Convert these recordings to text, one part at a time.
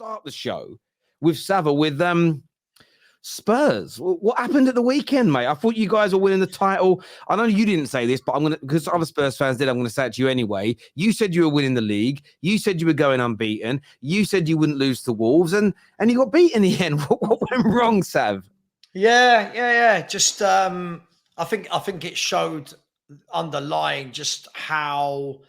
start the show with Sava with Spurs. What happened at the weekend, mate? I thought you guys were winning the title. I know you didn't say this, but I'm gonna, because other Spurs fans did, I'm gonna say it to you anyway. You said you were winning the league. You said you were going unbeaten. You said you wouldn't lose to Wolves, and you got beat in the end. What went wrong, Sav? Yeah. Just I think it showed underlying just how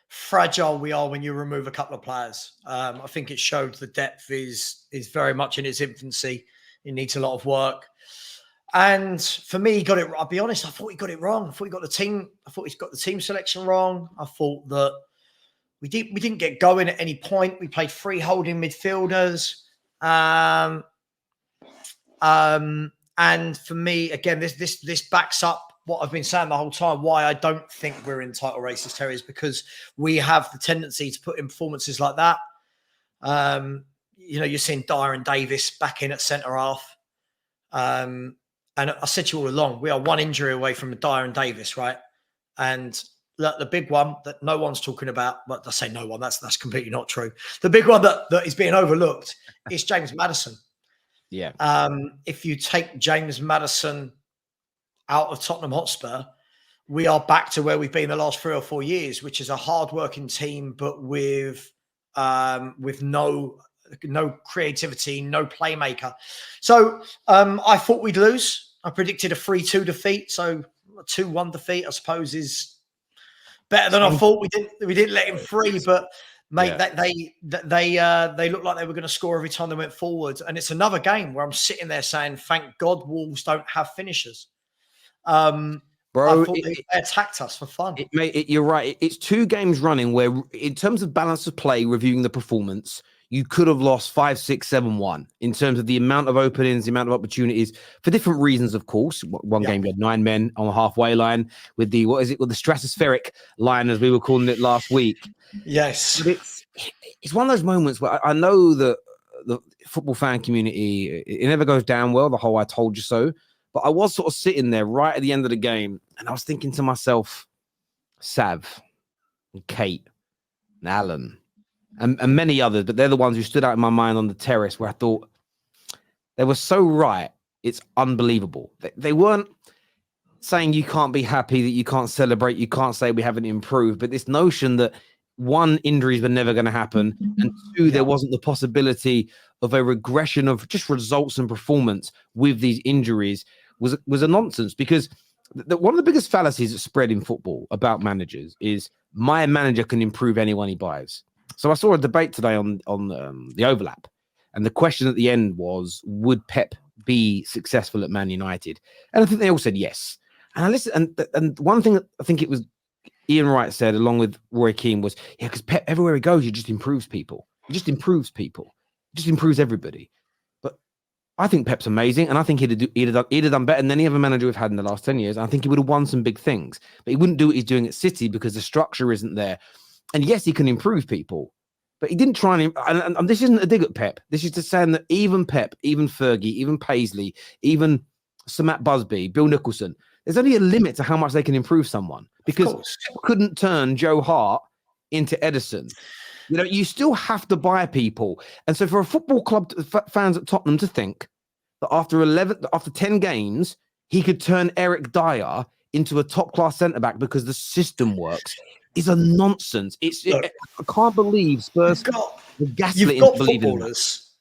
fragile we are when you remove a couple of players. I think it showed the depth is very much in its infancy. It needs a lot of work. And for me, he got it. I'll be honest, I thought he got it wrong. I thought he's got the team selection wrong. I thought that we didn't get going at any point. We played free holding midfielders. And for me, again, this backs up what I've been saying the whole time, why I don't think we're in title races, Terry, is because we have the tendency to put in performances like that. You're seeing Dyer and Davis back in at centre-half. And I said to you all along, we are one injury away from Dyer and Davis, right? And the big one that no one's talking about, but I say no one, that's completely not true. The big one that is being overlooked is James Maddison. Yeah. If you take James Maddison out of Tottenham Hotspur, we are back to where we've been the last 3 or 4 years, which is a hard-working team, but with no creativity, no playmaker. So I thought we'd lose. I predicted a 3-2 defeat. So a 2-1 defeat, I suppose, is better than I thought. We didn't let him free, but mate, they looked like they were going to score every time they went forward. And it's another game where I'm sitting there saying, thank God Wolves don't have finishers. Bro, I thought they attacked us for fun. You're right. It's 2 games running where, in terms of balance of play, reviewing the performance, you could have lost 5, 6, 7, 1 in terms of the amount of openings, the amount of opportunities for different reasons, of course. One game you had 9 men on the halfway line with the stratospheric line, as we were calling it last week. Yes. But it's one of those moments where I know that the football fan community, it never goes down well, the whole I told you so. But I was sort of sitting there right at the end of the game, and I was thinking to myself, Sav, and Kate, and Alan, and many others, but they're the ones who stood out in my mind on the terrace, where I thought they were so right. It's unbelievable. They weren't saying you can't be happy, that you can't celebrate, you can't say we haven't improved, but this notion that, 1, injuries were never going to happen, and 2, there wasn't the possibility of a regression of just results and performance with these injuries was a nonsense. Because one of the biggest fallacies that spread in football about managers is my manager can improve anyone he buys. So I saw a debate today on the Overlap, and the question at the end was, would Pep be successful at Man United? And I think they all said yes. And I listened, and one thing that I think it was Ian Wright said, along with Roy Keane, was, because Pep, everywhere he goes, he just improves people. He just improves people. He just improves everybody. But I think Pep's amazing, and I think he'd have done better than any other manager we've had in the last 10 years. And I think he would have won some big things. But he wouldn't do what he's doing at City because the structure isn't there. And yes, he can improve people, but he didn't try and this isn't a dig at Pep. This is just saying that even Pep, even Fergie, even Paisley, even Sir Matt Busby, Bill Nicholson, there's only a limit to how much they can improve someone, because Pep couldn't turn Joe Hart into Edison. You still have to buy people. And so for a football club, fans at Tottenham to think that after 10 games, he could turn Eric Dyer into a top-class centre-back because the system works is a nonsense. I can't believe Spurs you've got footballers.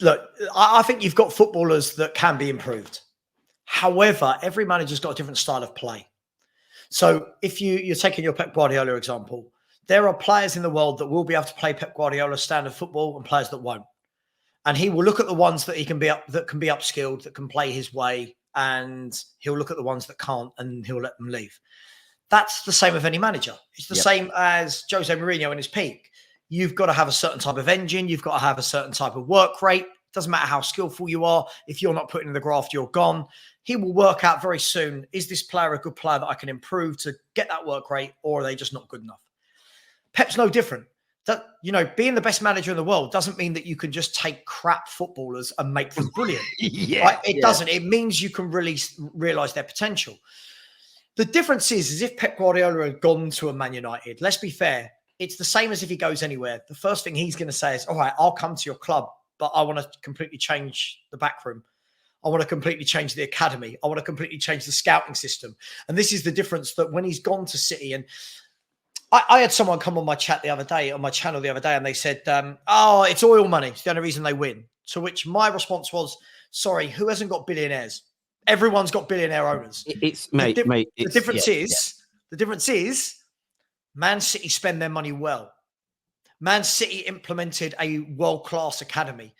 Look, I think you've got footballers that can be improved. However, every manager's got a different style of play. So if you're taking your Pep Guardiola example, there are players in the world that will be able to play Pep Guardiola's standard football and players that won't. And he will look at the ones that can be upskilled, that can play his way, and he'll look at the ones that can't, and he'll let them leave. That's the same with any manager. It's the same as Jose Mourinho in his peak. You've got to have a certain type of engine. You've got to have a certain type of work rate. Doesn't matter how skillful you are. If you're not putting in the graft, you're gone. He will work out very soon, is this player a good player that I can improve to get that work rate, or are they just not good enough? Pep's no different. That, being the best manager in the world doesn't mean that you can just take crap footballers and make them brilliant. It doesn't. It means you can realize their potential. The difference is if Pep Guardiola had gone to a Man United, let's be fair, it's the same as if he goes anywhere. The first thing he's going to say is, all right, I'll come to your club, but I want to completely change the back room. I want to completely change the academy. I want to completely change the scouting system. And this is the difference, that when he's gone to City, and I had someone come on my channel the other day, and they said, oh, it's oil money. It's the only reason they win. To which my response was, sorry, who hasn't got billionaires? Everyone's got billionaire owners. The difference is Man City spend their money well. Man City implemented a world-class academy.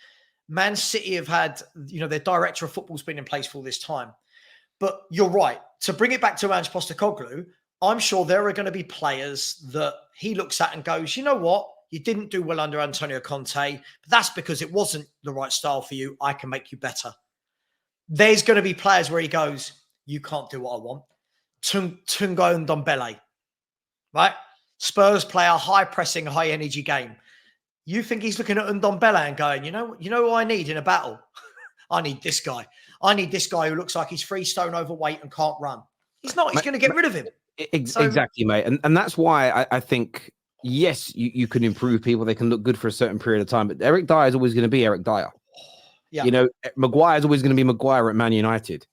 Man City have had, their director of football's been in place for all this time. But you're right. To bring it back to Ange Postecoglou, I'm sure there are going to be players that he looks at and goes, you know what? You didn't do well under Antonio Conte, but that's because it wasn't the right style for you. I can make you better. There's going to be players where he goes, you can't do what I want. Tungo Ndombele, right? Spurs play a high-pressing, high-energy game. You think he's looking at Ndombele and going, you know who I need in a battle? I need this guy. I need this guy who looks like he's 3 stone overweight and can't run. He's not. He's going to get rid of him. Exactly, mate. And that's why I think, yes, you can improve people. They can look good for a certain period of time. But Eric Dyer is always going to be Eric Dyer. Yeah. Maguire is always going to be Maguire at Man United.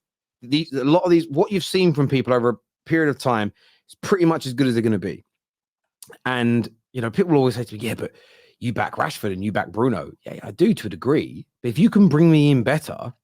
A lot of these, what you've seen from people over a period of time is pretty much as good as they're going to be. And, people always say to me, yeah, but you back Rashford and you back Bruno. Yeah, I do to a degree. But if you can bring me in better,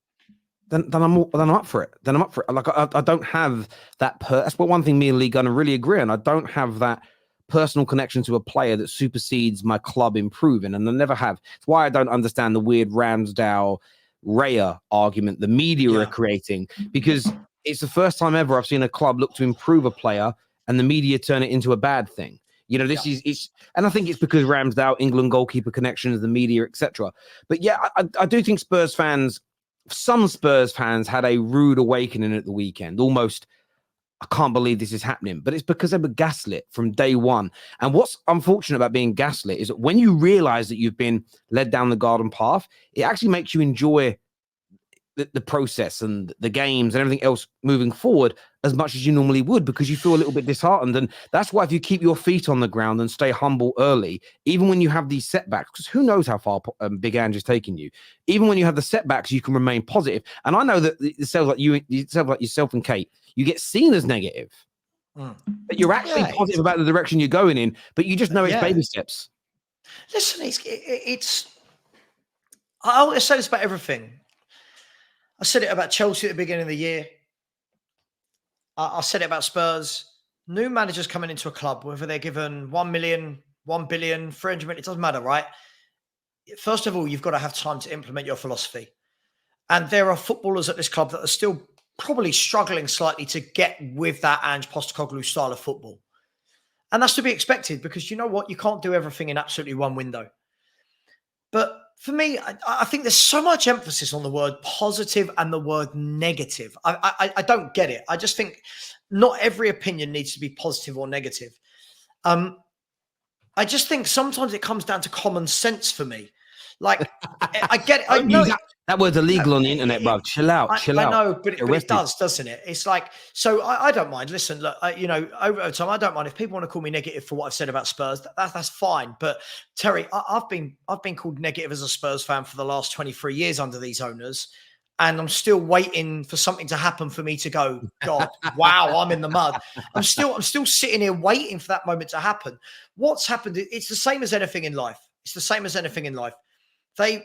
then I'm up for it. Like I don't have that. That's what one thing me and Lee Gunner really agree on. I don't have that personal connection to a player that supersedes my club improving, and I never have. It's why I don't understand the weird Ramsdale Raya argument the media are creating, because it's the first time ever I've seen a club look to improve a player and the media turn it into a bad thing. Is and I think it's because Ramsdale, England goalkeeper connections, the media, etc. But yeah, I do think some Spurs fans had a rude awakening at the weekend. Almost, I can't believe this is happening, but it's because they were gaslit from day one. And what's unfortunate about being gaslit is that when you realize that you've been led down the garden path, it actually makes you enjoy the process and the games and everything else moving forward as much as you normally would, because you feel a little bit disheartened. And that's why if you keep your feet on the ground and stay humble early, even when you have these setbacks, because who knows how far Big Ange is taking you, even when you have the setbacks, you can remain positive. And I know that it sounds like yourself and Kate, you get seen as negative, but you're actually positive about the direction you're going in, but you just know it's baby steps. Listen, I always say this about everything. I said it about Chelsea at the beginning of the year. I said it about Spurs. New managers coming into a club, whether they're given 1 million, 1 billion, 300 million, it doesn't matter, right? First of all, you've got to have time to implement your philosophy. And there are footballers at this club that are still probably struggling slightly to get with that Ange Postecoglou style of football. And that's to be expected, because you know what? You can't do everything in absolutely one window. But for me, I think there's so much emphasis on the word positive and the word negative. I don't get it. I just think not every opinion needs to be positive or negative. I just think sometimes it comes down to common sense for me. Like, I get it. I know that word's illegal on the internet, bro. Chill out. I know, but it does, doesn't it? It's like, so I don't mind. Listen, look, over time, I don't mind if people want to call me negative for what I've said about Spurs. That's fine. But Terry, I've been called negative as a Spurs fan for the last 23 years under these owners, and I'm still waiting for something to happen for me to go, God, wow, I'm in the mud. I'm still sitting here waiting for that moment to happen. What's happened? It's the same as anything in life.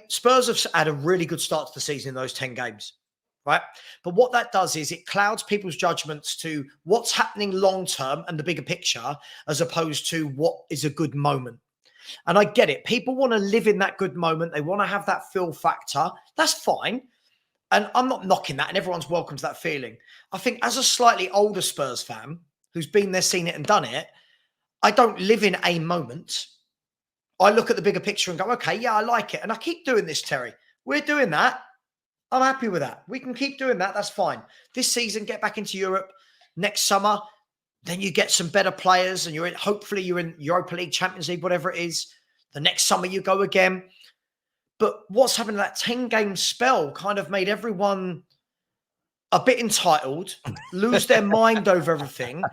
Spurs have had a really good start to the season in those 10 games, right? But what that does is it clouds people's judgments to what's happening long-term and the bigger picture, as opposed to what is a good moment. And I get it. People want to live in that good moment. They want to have that feel factor. That's fine. And I'm not knocking that, and everyone's welcome to that feeling. I think as a slightly older Spurs fan who's been there, seen it and done it, I don't live in a moment. I look at the bigger picture and go, okay, yeah, I like it. And I keep doing this, Terry. We're doing that. I'm happy with that. We can keep doing that. That's fine. This season, get back into Europe. Next summer, then you get some better players and hopefully you're in Europa League, Champions League, whatever it is. The next summer you go again. But what's happened in that 10-game spell kind of made everyone a bit entitled, lose their mind over everything.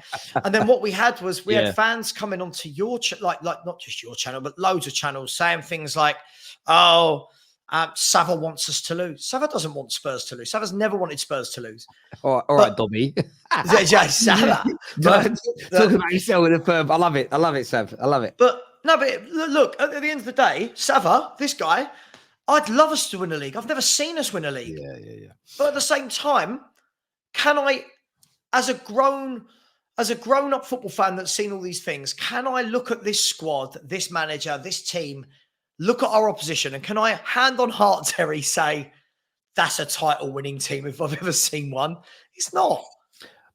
And then what we had was we had fans coming onto your like not just your channel, but loads of channels saying things like, oh, Sava wants us to lose. Sava doesn't want Spurs to lose. Sava's never wanted Spurs to lose. All right, Dobby. Sava. Talk about yourself with a firm. I love it. Sav. I love it. But no, but look, at the end of the day, Sava, this guy, I'd love us to win a league. I've never seen us win a league. Yeah. But at the same time, can I, as a grown-up football fan that's seen all these things, can I look at this squad, this manager, this team, look at our opposition, and can I, hand on heart, Terry, say that's a title-winning team if I've ever seen one? It's not,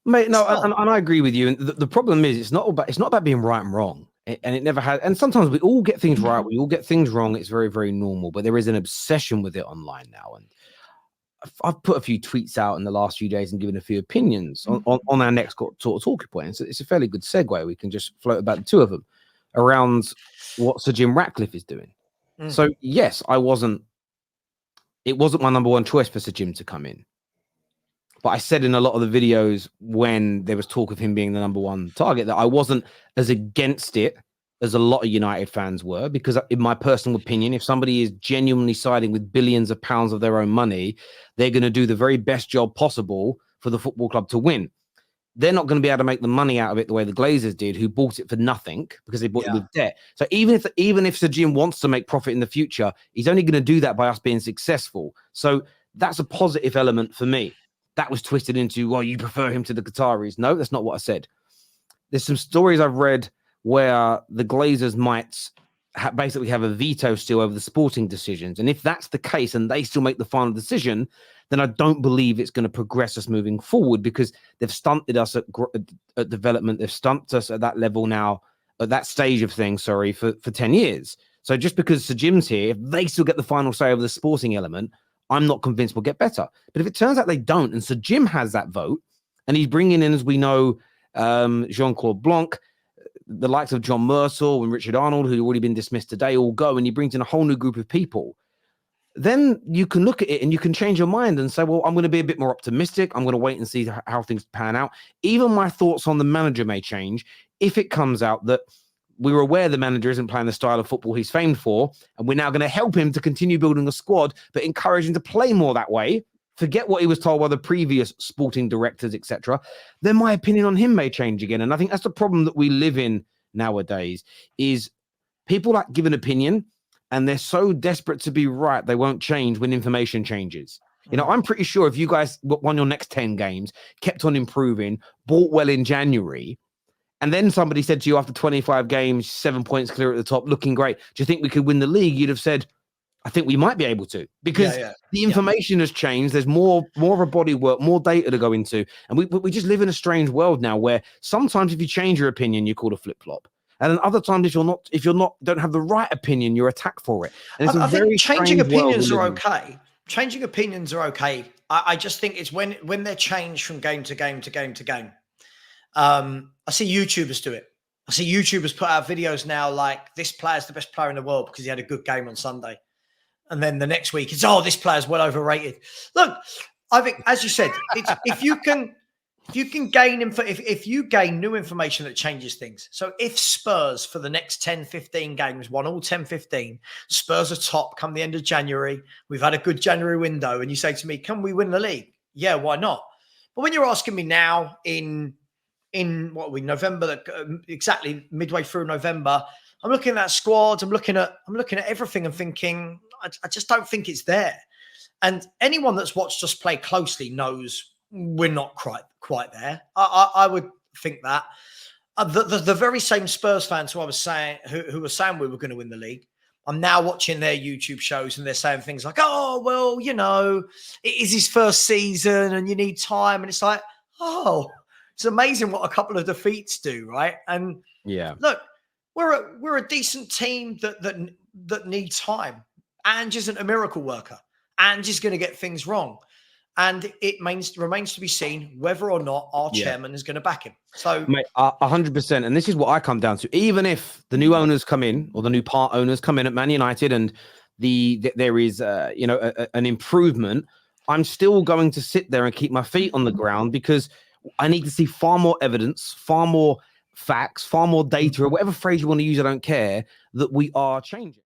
mate. No, and I agree with you. And the problem is, it's not about being right and wrong. And it never has. And sometimes we all get things right. We all get things wrong. It's very, very normal. But there is an obsession with it online now. And I've put a few tweets out in the last few days and given a few opinions on our next sort of talking point. It's a fairly good segue. We can just float about the two of them around what Sir Jim Ratcliffe is doing. So, yes, it wasn't my number one choice for Sir Jim to come in. But I said in a lot of the videos when there was talk of him being the number one target that I wasn't as against it as a lot of United fans were, because in my personal opinion, if somebody is genuinely siding with billions of pounds of their own money, they're going to do the very best job possible for the football club to win. They're not going to be able to make the money out of it the way the Glazers did, who bought it for nothing because they bought it with debt. So even if Sir Jim wants to make profit in the future, he's only going to do that by us being successful. So that's a positive element for me. That was twisted into, well, you prefer him to the Qataris. No, that's not what I said. There's some stories I've read where the Glazers might basically have a veto still over the sporting decisions. And if that's the case and they still make the final decision, then I don't believe it's going to progress us moving forward, because they've stunted us at development. They've stumped us at that level now, at that stage of things, for 10 years. So just because Sir Jim's here, if they still get the final say over the sporting element, I'm not convinced we'll get better. But if it turns out they don't, and Sir Jim has that vote, and he's bringing in, as we know, Jean-Claude Blanc, the likes of John Mersall and Richard Arnold, who've already been dismissed today, all go, and he brings in a whole new group of people, then you can look at it and you can change your mind and say, well, I'm going to be a bit more optimistic. I'm going to wait and see how things pan out. Even my thoughts on the manager may change if it comes out that we were aware the manager isn't playing the style of football he's famed for, and we're now going to help him to continue building a squad, but encourage him to play more that way. Forget what he was told by the previous sporting directors, etc. Then my opinion on him may change again. And I think that's the problem that we live in nowadays, is people like give an opinion and they're so desperate to be right, they won't change when information changes. You know, I'm pretty sure if you guys won your next 10 games, kept on improving, bought well in January, and then somebody said to you after 25 games, 7 points clear at the top, looking great, do you think we could win the league? You'd have said, I think we might be able to, because the information has changed. There's more of a body work, more data to go into. And we just live in a strange world now where sometimes if you change your opinion, you're called a flip-flop. And then other times, if you're not don't have the right opinion, you're attacked for it. And it's I think changing opinions are okay. Changing opinions are okay. I just think it's when they're changed from game to game to game to game. I see YouTubers do it. I see YouTubers put out videos now like, this player's the best player in the world because he had a good game on Sunday. And then the next week, it's, this player's well overrated. Look, I think, as you said, it's, if you gain new information that changes things. So if Spurs for the next 10, 15 games won all 10, 15, Spurs are top come the end of January. We've had a good January window. And you say to me, can we win the league? Yeah, why not? But when you're asking me now in what are we, November, exactly midway through November, I'm looking at that squad. I'm looking at everything and thinking, I just don't think it's there. And anyone that's watched us play closely knows we're not quite there. I would think that. The very same Spurs fans who I was saying, who were saying we were going to win the league, I'm now watching their YouTube shows and they're saying things like, oh, well, you know, it is his first season and you need time. And it's like, it's amazing what a couple of defeats do, right? And look, we're a decent team that needs time. Ange isn't a miracle worker. Ange is going to get things wrong. And it remains to be seen whether or not our chairman is going to back him. So, mate, 100%. And this is what I come down to. Even if the new owners come in, or the new part owners come in at Man United, and there is an improvement, I'm still going to sit there and keep my feet on the ground because I need to see far more evidence, far more facts, far more data, or whatever phrase you want to use, I don't care, that we are changing.